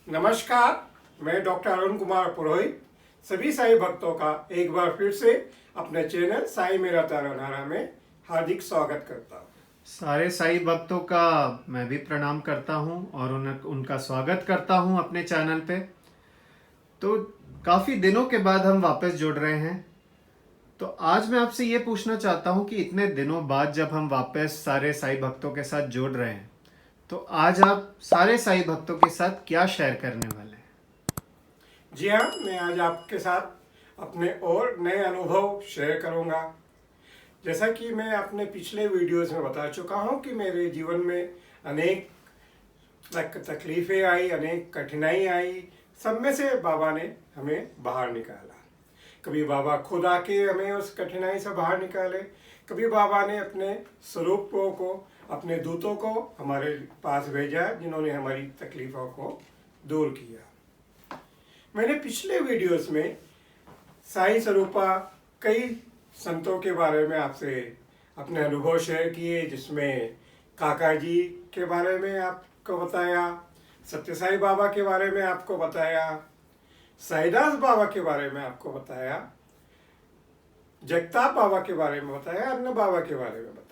नमस्कार, मैं डॉक्टर अरुण कुमार पुरोहित सभी साईं भक्तों का एक बार फिर से अपने चैनल साईं मेरा तारनहारा में हार्दिक स्वागत करता हूँ। सारे साईं भक्तों का मैं भी प्रणाम करता हूं और उनका स्वागत करता हूं अपने चैनल पे। तो काफ़ी दिनों के बाद हम वापस जुड़ रहे हैं। तो आज मैं आपसे ये पूछना चाहता हूं कि इतने दिनों बाद जब हम वापस सारे साईं भक्तों के साथ जुड़ रहे हैं, तो आज आप सारे साईं भक्तों के साथ क्या शेयर करने वाले हैं? जी हाँ, मैं आज आपके साथ अपने और नए अनुभव शेयर करूँगा। जैसा कि मैं अपने पिछले वीडियोस में बता चुका हूँ कि मेरे जीवन में अनेक तकलीफ़ें आई, अनेक कठिनाई आई, सब में से बाबा ने हमें बाहर निकाला। कभी बाबा खुद आके हमें उस कठिनाई से बाहर निकाले, कभी बाबा ने अपने स्वरूपों को, अपने दूतों को हमारे पास भेजा जिन्होंने हमारी तकलीफ़ों को दूर किया। मैंने पिछले वीडियोस में साईं स्वरूपा कई संतों के बारे में आपसे अपने अनुभव शेयर किए, जिसमें काका जी के बारे में आपको बताया, सत्य साई बाबा के बारे में आपको बताया, साईदास बाबा के बारे में आपको बताया, जगताप बाबा के बारे में बताया, अन्ना बाबा के बारे में बताया।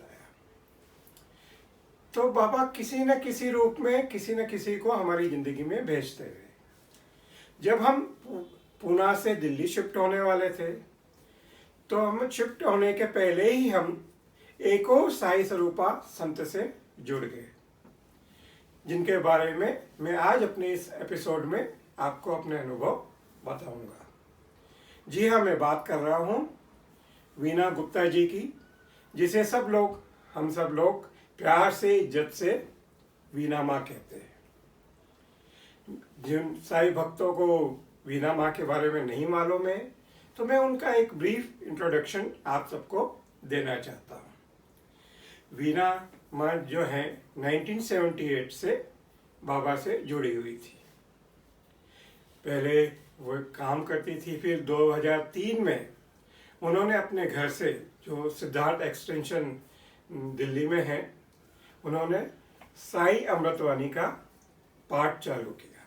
तो बाबा किसी न किसी रूप में किसी न किसी को हमारी ज़िंदगी में भेजते रहे। जब हम पूना से दिल्ली शिफ्ट होने वाले थे, तो हम शिफ्ट होने के पहले ही हम एक और साईं स्वरूपा संत से जुड़ गए, जिनके बारे में मैं आज अपने इस एपिसोड में आपको अपने अनुभव बताऊंगा। जी हाँ, मैं बात कर रहा हूँ वीना गुप्ता जी की, जिसे हम सब लोग प्यार से, इज्जत से वीना माँ कहते हैं। जिन साईं भक्तों को वीना माँ के बारे में नहीं मालूम है, तो मैं उनका एक ब्रीफ इंट्रोडक्शन आप सबको देना चाहता हूँ। वीना माँ जो है 1978 से बाबा से जुड़ी हुई थी। पहले वो काम करती थी, फिर 2003 में उन्होंने अपने घर से, जो सिद्धार्थ एक्सटेंशन दिल्ली में है, उन्होंने साईं अमृतवाणी का पाठ चालू किया।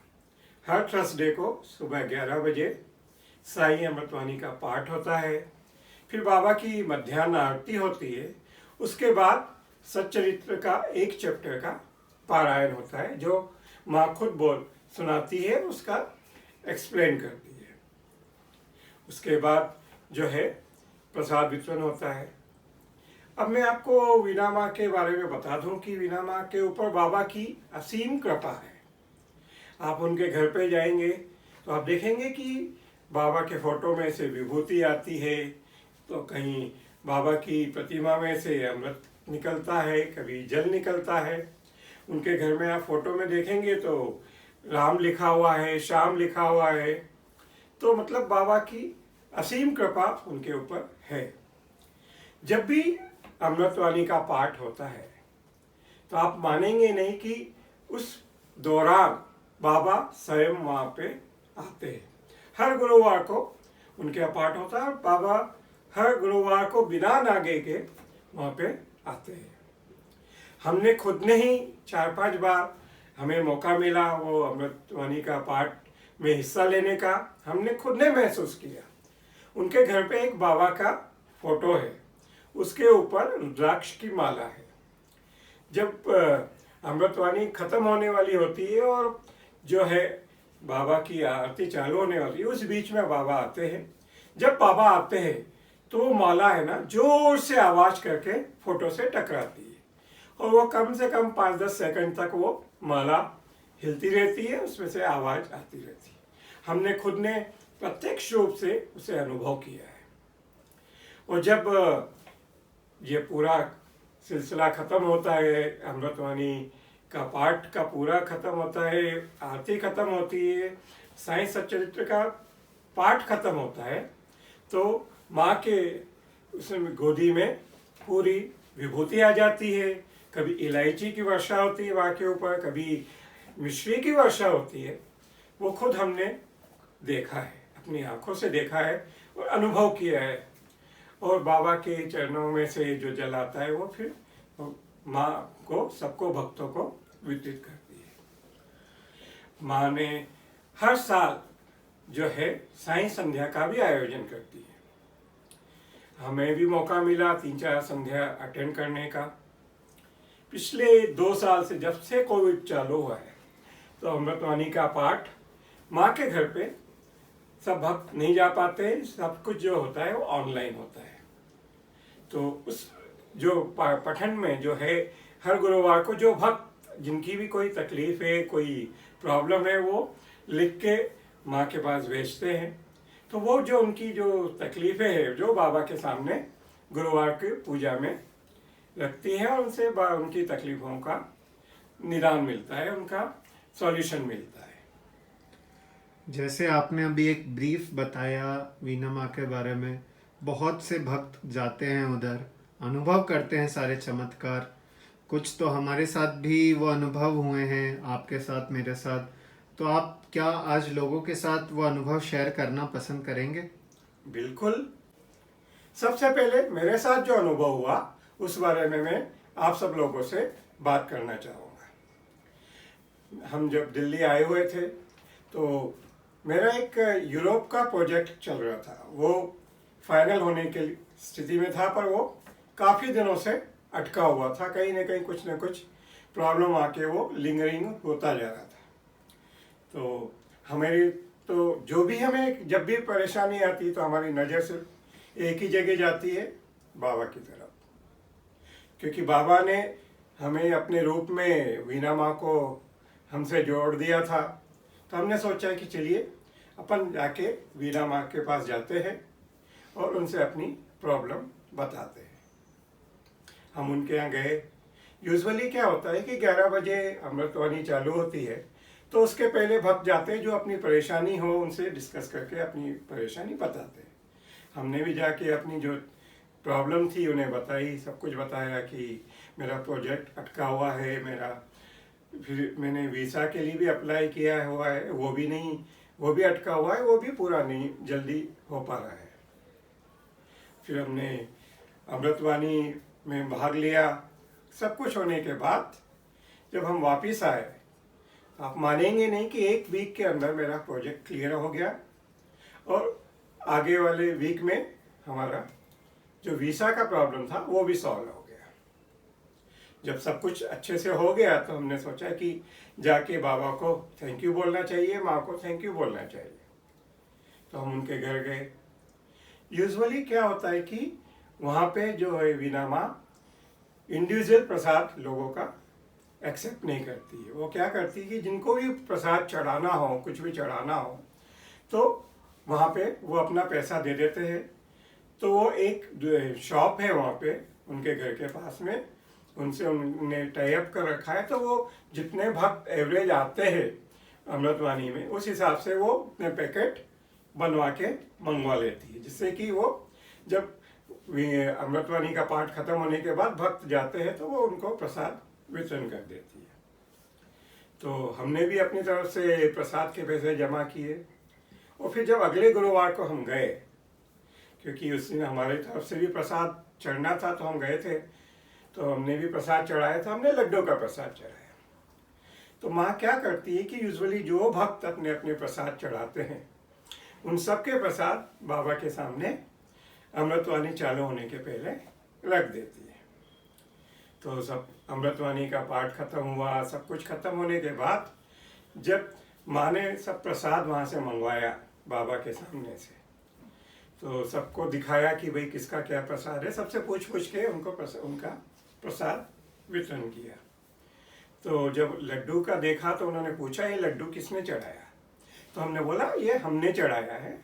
हर थर्सडे को सुबह 11 बजे साईं अमृतवाणी का पाठ होता है। फिर बाबा की मध्याह्न आरती होती है। उसके बाद सच्चरित्र का एक चैप्टर का पारायण होता है, जो माँ खुद बोल सुनाती है, उसका एक्सप्लेन करती है। उसके बाद जो है प्रसाद वितरण होता है। अब मैं आपको वीना माँ के बारे में बता दूं कि वीना माँ के ऊपर बाबा की असीम कृपा है। आप उनके घर पे जाएंगे तो आप देखेंगे कि बाबा के फोटो में से विभूति आती है, तो कहीं बाबा की प्रतिमा में से अमृत निकलता है, कभी जल निकलता है। उनके घर में आप फोटो में देखेंगे तो राम लिखा हुआ है, श्याम लिखा हुआ है। तो मतलब बाबा की असीम कृपा उनके ऊपर है। जब भी अमृतवाणी का पाठ होता है तो आप मानेंगे नहीं कि उस दौरान बाबा स्वयं वहाँ पे आते हैं। हर गुरुवार को उनके पाठ होता है। बाबा हर गुरुवार को बिना नागे के वहाँ पे आते हैं। हमने खुद ने ही 4-5 बार हमें मौका मिला वो अमृतवाणी का पाठ में हिस्सा लेने का, हमने खुद ने महसूस किया। उनके घर पे एक बाबा का फोटो है, उसके ऊपर रुद्राक्ष की माला है। जब अमृतवाणी खत्म होने वाली होती है और जो है बाबा की आरती चालू होने वाली है, उस बीच में बाबा आते हैं। जब बाबा आते हैं तो वो माला है ना, जोर से आवाज करके फोटो से टकराती है और वो कम से कम 5-10 सेकंड तक वो माला हिलती रहती है, उसमें से आवाज आती रहती है। हमने खुद ने प्रत्यक्ष रूप से उसे अनुभव किया है। और जब ये पूरा सिलसिला खत्म होता है, अमृतवाणी का पाठ का पूरा खत्म होता है, आरती खत्म होती है, साईं सच्चरित्र का पाठ खत्म होता है, तो माँ के उसमें गोदी में पूरी विभूति आ जाती है। कभी इलायची की वर्षा होती है माँ के ऊपर, कभी मिश्री की वर्षा होती है। वो खुद हमने देखा है, अपनी आंखों से देखा है और अनुभव किया है। और बाबा के चरणों में से जो जल आता है वो फिर माँ को, सबको, भक्तों को वितरित करती है। माँ ने हर साल जो है साईं संध्या का भी आयोजन करती है। हमें भी मौका मिला 3-4 संध्या अटेंड करने का। पिछले 2 साल से जब से कोविड चालू हुआ है तो अमृतवाणी का पाठ माँ के घर पे सब भक्त नहीं जा पाते, सब कुछ जो होता है वो ऑनलाइन होता है। तो उस जो पठन में जो है हर गुरुवार को जो भक्त जिनकी भी कोई तकलीफ है, कोई प्रॉब्लम है, वो लिख के माँ के पास भेजते हैं। तो वो जो उनकी जो तकलीफें हैं जो बाबा के सामने गुरुवार की पूजा में रखती है और उनसे उनकी तकलीफों का निदान मिलता है, उनका सॉल्यूशन मिलता है। जैसे आपने अभी एक ब्रीफ बताया वीना माँ के बारे में, बहुत से भक्त जाते हैं उधर, अनुभव करते हैं सारे चमत्कार। कुछ तो हमारे साथ भी वो अनुभव हुए हैं, आपके साथ, मेरे साथ। तो आप क्या आज लोगों के साथ वो अनुभव शेयर करना पसंद करेंगे? बिल्कुल। सबसे पहले मेरे साथ जो अनुभव हुआ उस बारे में मैं आप सब लोगों से बात करना चाहूँगा। हम जब दिल्ली आए हुए थे तो मेरा एक यूरोप का प्रोजेक्ट चल रहा था, वो फाइनल होने की स्थिति में था, पर वो काफ़ी दिनों से अटका हुआ था। कहीं ना कहीं कुछ ना कुछ प्रॉब्लम आके वो लिंगरिंग होता जा रहा था। तो हमारी तो जो भी हमें जब भी परेशानी आती तो हमारी नज़र सिर्फ एक ही जगह जाती है, बाबा की तरफ। क्योंकि बाबा ने हमें अपने रूप में वीना माँ को हमसे जोड़ दिया था। तो हमने सोचा कि चलिए अपन जाके वीना माँ के पास जाते हैं और उनसे अपनी प्रॉब्लम बताते हैं। हम उनके यहाँ गए। यूजुअली क्या होता है कि 11 बजे अमृतवाणी चालू होती है, तो उसके पहले भक्त जाते हैं, जो अपनी परेशानी हो उनसे डिस्कस करके अपनी परेशानी बताते हैं। हमने भी जाके अपनी जो प्रॉब्लम थी उन्हें बताई, सब कुछ बताया कि मेरा प्रोजेक्ट अटका हुआ है, फिर मैंने वीज़ा के लिए भी अप्लाई किया हुआ है, वो भी अटका हुआ है, वो भी पूरा नहीं जल्दी हो पा रहा है। फिर हमने अमृतवाणी में भाग लिया। सब कुछ होने के बाद जब हम वापस आए, आप मानेंगे नहीं कि 1 वीक के अंदर मेरा प्रोजेक्ट क्लियर हो गया और आगे वाले वीक में हमारा जो वीज़ा का प्रॉब्लम था वो भी सॉल्व हो गया। जब सब कुछ अच्छे से हो गया तो हमने सोचा कि जाके बाबा को थैंक यू बोलना चाहिए, माँ को थैंक यू बोलना चाहिए। तो हम उनके घर गए। यूजुअली क्या होता है कि वहाँ पे जो है वीना माँ इंडिविजुअल प्रसाद लोगों का एक्सेप्ट नहीं करती है। वो क्या करती है कि जिनको भी प्रसाद चढ़ाना हो, कुछ भी चढ़ाना हो, तो वहाँ पे वो अपना पैसा दे देते हैं। तो वो एक शॉप है वहाँ पे उनके घर के पास में, उनसे उन्होंने टाई अप कर रखा है। तो वो जितने भक्त एवरेज आते हैं अमृतवाणी में, उस हिसाब से वो अपने पैकेट बनवा के मंगवा लेती है, जिससे कि वो जब अमृतवाणी का पाठ खत्म होने के बाद भक्त जाते हैं तो वो उनको प्रसाद वितरण कर देती है। तो हमने भी अपनी तरफ से प्रसाद के पैसे जमा किए और फिर जब अगले गुरुवार को हम गए, क्योंकि उस दिन हमारे तरफ से भी प्रसाद चढ़ना था, तो हम गए थे। तो हमने भी प्रसाद चढ़ाया था, हमने लड्डू का प्रसाद चढ़ाया। तो माँ क्या करती है कि यूजुअली जो भक्त अपने अपने प्रसाद चढ़ाते हैं उन सब के प्रसाद बाबा के सामने अमृतवाणी चालू होने के पहले रख देती है। तो सब अमृतवाणी का पाठ खत्म हुआ, सब कुछ खत्म होने के बाद जब माँ ने सब प्रसाद वहाँ से मंगवाया बाबा के सामने से, तो सबको दिखाया कि भाई किसका क्या प्रसाद है, सबसे पूछ के उनको उनका प्रसाद वितरण किया। तो जब लड्डू का देखा तो उन्होंने पूछा ये लड्डू किसने चढ़ाया? तो हमने बोला ये हमने चढ़ाया है।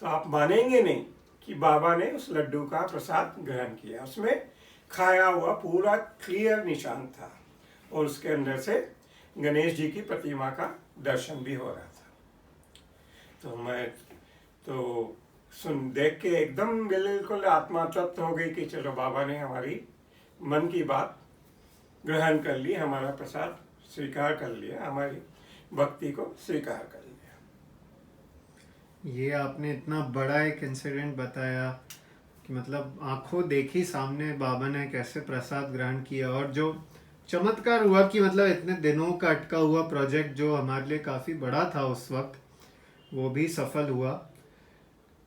तो आप मानेंगे नहीं कि बाबा ने उस लड्डू का प्रसाद ग्रहण किया। उसमें खाया हुआ पूरा क्लियर निशान था और उसके अंदर से गणेश जी की प्रतिमा का दर्शन भी हो रहा था। तो मैं तो देख के एकदम बिल्कुल आत्मा तृप्त हो गई कि चलो बाबा ने हमारी मन की बात ग्रहण कर ली, हमारा प्रसाद स्वीकार कर लिया, हमारी भक्ति को स्वीकार कर लिया। ये आपने इतना बड़ा एक इंसिडेंट बताया कि मतलब आंखों देखी सामने बाबा ने कैसे प्रसाद ग्रहण किया, और जो चमत्कार हुआ कि मतलब इतने दिनों का अटका हुआ प्रोजेक्ट जो हमारे लिए काफ़ी बड़ा था उस वक्त, वो भी सफल हुआ।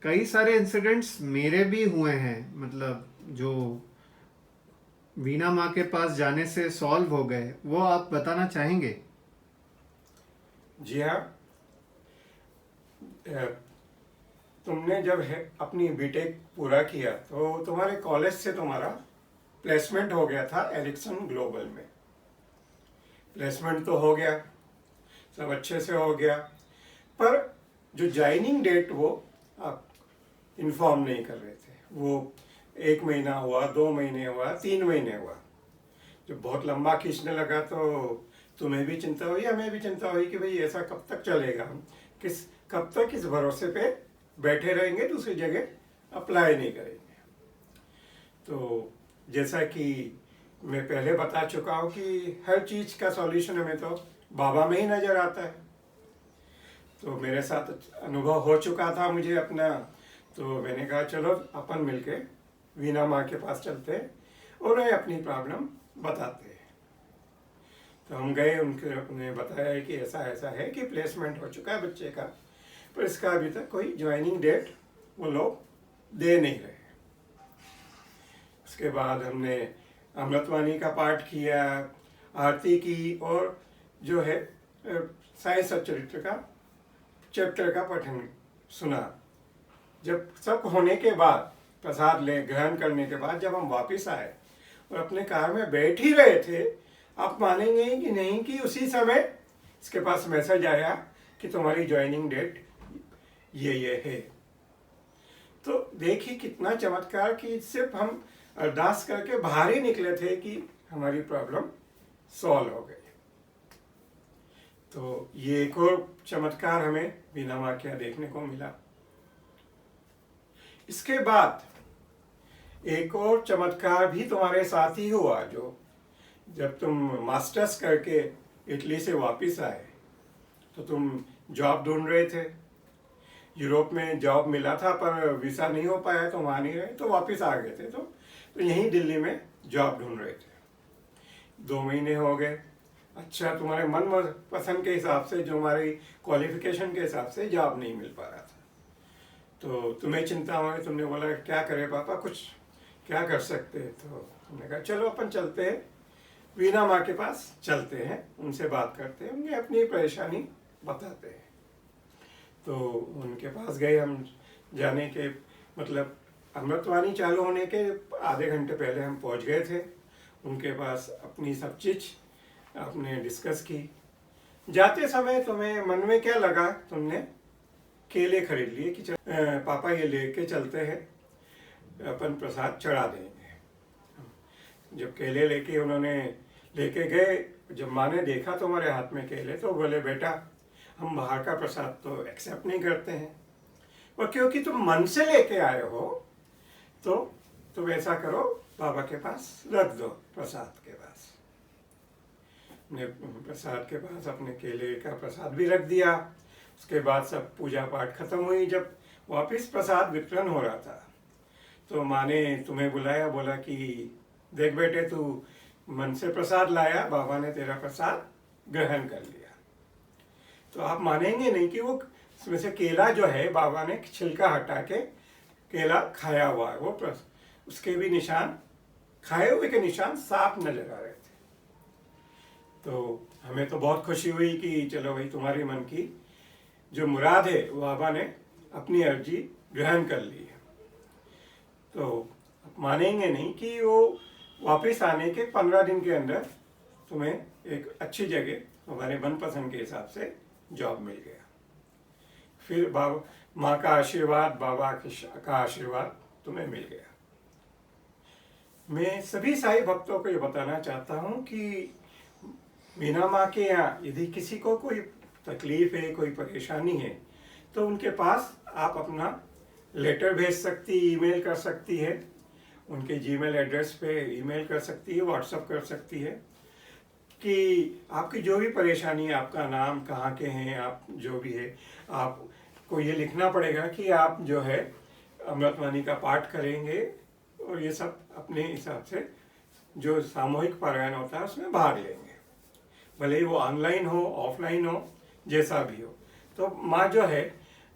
कई सारे इंसिडेंट्स मेरे भी हुए हैं, मतलब जो वीना माँ के पास जाने से सॉल्व हो गए, वो आप बताना चाहेंगे? जी हाँ। अ, तुमने जब है अपनी बीटेक पूरा किया तो तुम्हारे कॉलेज से तुम्हारा प्लेसमेंट हो गया था एरिक्सन ग्लोबल में। प्लेसमेंट तो हो गया, सब अच्छे से हो गया, पर जो ज्वाइनिंग डेट वो आप इन्फॉर्म नहीं कर रहे थे। वो 1 महीना हुआ, 2 महीने हुआ, 3 महीने हुआ। जब बहुत लंबा खींचने लगा तो तुम्हें भी चिंता हुई, हमें भी चिंता हुई कि भाई ऐसा कब तक चलेगा, हम कब तक इस भरोसे पे बैठे रहेंगे, दूसरी जगह अप्लाई नहीं करेंगे। तो जैसा कि मैं पहले बता चुका हूँ कि हर चीज़ का सॉल्यूशन हमें तो बाबा में ही नज़र आता है। तो मेरे साथ अनुभव हो चुका था मुझे अपना, तो मैंने कहा चलो अपन मिलके वीना माँ के पास चलते हैं और उन्हें अपनी प्रॉब्लम बताते हैं। तो हम गए, उन्हें बताया कि ऐसा ऐसा है कि प्लेसमेंट हो चुका है बच्चे का, पर इसका अभी तक कोई ज्वाइनिंग डेट वो लोग दे नहीं रहे। उसके बाद हमने अमृतवाणी का पाठ किया, आरती की, और जो है साई सच्चरित्र का चैप्टर का पठन सुना। जब सब होने के बाद, प्रसाद ले ग्रहण करने के बाद, जब हम वापस आए और अपने कार में बैठ ही रहे थे, आप मानेंगे कि नहीं कि उसी समय इसके पास मैसेज आया कि तुम्हारी ज्वाइनिंग डेट ये है। तो देखिए कितना चमत्कार कि सिर्फ हम अरदास करके बाहर ही निकले थे कि हमारी प्रॉब्लम सॉल्व हो गई। तो ये एक और चमत्कार हमें वीना माँ के यहाँ देखने को मिला। इसके बाद एक और चमत्कार भी तुम्हारे साथ ही हुआ, जो जब तुम मास्टर्स करके इटली से वापस आए तो तुम जॉब ढूंढ रहे थे। यूरोप में जॉब मिला था पर वीज़ा नहीं हो पाया तो वहाँ नहीं रहे, तो वापस आ गए थे। तो यहीं दिल्ली में जॉब ढूंढ रहे थे। 2 महीने हो गए। अच्छा, तुम्हारे मन पसंद के हिसाब से, जो हमारी क्वालिफिकेशन के हिसाब से जॉब नहीं मिल पा रहा था। तो तुम्हें चिंता हुई, तुमने बोला क्या करें पापा, कुछ क्या कर सकते हैं? तो हमने कहा चलो अपन चलते हैं, वीना माँ के पास चलते हैं, उनसे बात करते हैं, उन्हें अपनी परेशानी बताते हैं। तो उनके पास गए हम। जाने के मतलब अमृतवाणी चालू होने के आधे घंटे पहले हम पहुंच गए थे उनके पास। अपनी सब चीज़ आपने डिस्कस की। जाते समय तुम्हें मन में क्या लगा? तुमने केले खरीद लिए कि पापा ये लेके चलते हैं, अपन प्रसाद चढ़ा देंगे। जब केले लेके उन्होंने लेके गए, जब माँ ने देखा तुम्हारे हाथ में केले, तो बोले बेटा हम बाहर का प्रसाद तो एक्सेप्ट नहीं करते हैं, और क्योंकि तुम मन से लेके आए हो तो तुम ऐसा करो, बाबा के पास रख दो, प्रसाद के पास। ने प्रसाद के पास अपने केले का प्रसाद भी रख दिया। उसके बाद सब पूजा पाठ खत्म हुई। जब वापस प्रसाद वितरण हो रहा था तो माँ ने तुम्हें बुलाया, बोला कि देख बेटे, तू मन से प्रसाद लाया, बाबा ने तेरा प्रसाद ग्रहण कर लिया। तो आप मानेंगे नहीं कि वो उसमें से केला जो है, बाबा ने छिलका हटा के केला खाया हुआ है, वो उसके भी निशान, खाए हुए के निशान साफ नजर आ रहे थे। तो हमें तो बहुत खुशी हुई कि चलो भाई, तुम्हारी मन की जो मुराद है वो बाबा ने अपनी अर्जी ग्रहण कर ली है। तो आप मानेंगे नहीं कि वो वापस आने के 15 दिन के अंदर तुम्हें एक अच्छी जगह हमारे मनपसंद के हिसाब से जॉब मिल गया। फिर बाबा माँ का आशीर्वाद, बाबा का आशीर्वाद तुम्हें मिल गया। मैं सभी साईं भक्तों को ये बताना चाहता हूँ कि वीना माँ के यहाँ यदि किसी को कोई तकलीफ है, कोई परेशानी है, तो उनके पास आप अपना लेटर भेज सकती, ईमेल कर सकती है, उनके जीमेल एड्रेस पे ईमेल कर सकती है, व्हाट्सएप कर सकती है कि आपकी जो भी परेशानी है, आपका नाम, कहाँ के हैं आप, जो भी है, आपको ये लिखना पड़ेगा कि आप जो है अमृतवाणी का पाठ करेंगे, और ये सब अपने हिसाब से जो सामूहिक पारायण होता है उसमें भाग लेंगे, भले ही वो ऑनलाइन हो ऑफलाइन हो जैसा भी हो। तो माँ जो है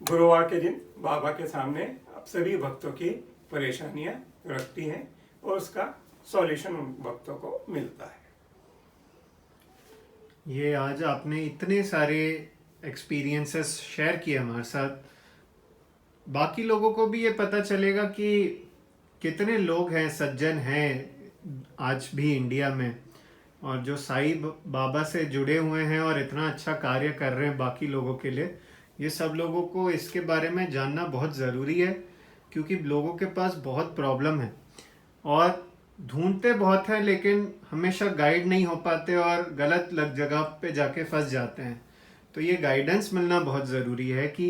गुरुवार के दिन बाबा के सामने अब सभी भक्तों की परेशानियां रखती हैं और उसका सॉल्यूशन उन भक्तों को मिलता है। ये आज आपने इतने सारे एक्सपीरियंसेस शेयर किए हमारे साथ, बाकी लोगों को भी ये पता चलेगा कि कितने लोग हैं, सज्जन हैं आज भी इंडिया में, और जो साईं बाबा से जुड़े हुए हैं और इतना अच्छा कार्य कर रहे हैं बाकी लोगों के लिए। ये सब लोगों को इसके बारे में जानना बहुत ज़रूरी है, क्योंकि लोगों के पास बहुत प्रॉब्लम है और ढूंढते बहुत हैं लेकिन हमेशा गाइड नहीं हो पाते और गलत जगह पे जाके फंस जाते हैं। तो ये गाइडेंस मिलना बहुत ज़रूरी है कि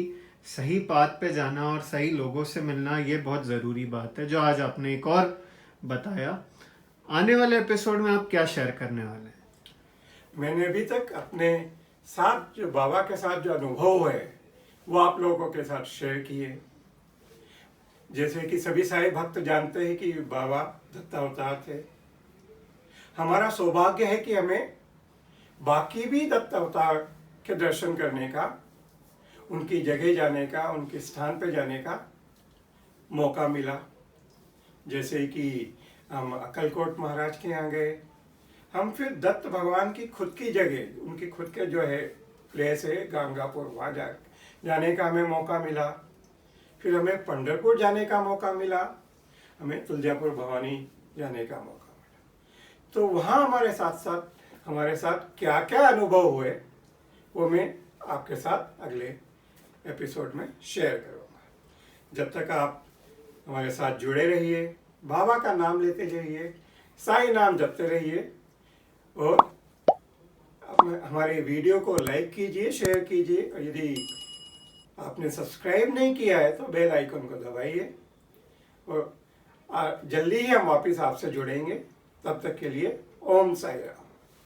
सही पाथ पे जाना और सही लोगों से मिलना, ये बहुत ज़रूरी बात है जो आज आपने एक और बताया। आने वाले एपिसोड में आप क्या शेयर करने वाले हैं? मैंने अभी तक अपने साथ जो बाबा के साथ जो अनुभव है वो आप लोगों के साथ शेयर किए। जैसे कि सभी साईं भक्त जानते हैं कि बाबा दत्तावतार थे। हमारा सौभाग्य है कि हमें बाकी भी दत्तावतार के दर्शन करने का, उनकी जगह जाने का, उनके स्थान पे जाने का मौका मिला। जैसे कि हम अक्कलकोट महाराज के यहाँ गए, हम फिर दत्त भगवान की खुद की जगह, उनकी खुद के जो है प्लेस है गांगापुर, वहाँ जाने का हमें मौका मिला। फिर हमें पंढरपुर जाने का मौका मिला, हमें तुलजापुर भवानी जाने का मौका मिला। तो वहाँ हमारे साथ क्या क्या अनुभव हुए वो मैं आपके साथ अगले एपिसोड में शेयर करूँगा। जब तक आप हमारे साथ जुड़े रहिए, बाबा का नाम लेते रहिए, साईं नाम जपते रहिए और हमारे वीडियो को लाइक कीजिए, शेयर कीजिए, और यदि आपने सब्सक्राइब नहीं किया है तो बेल आइकन को दबाइए। और जल्दी ही हम वापस आपसे जुड़ेंगे। तब तक के लिए ओम साई राम।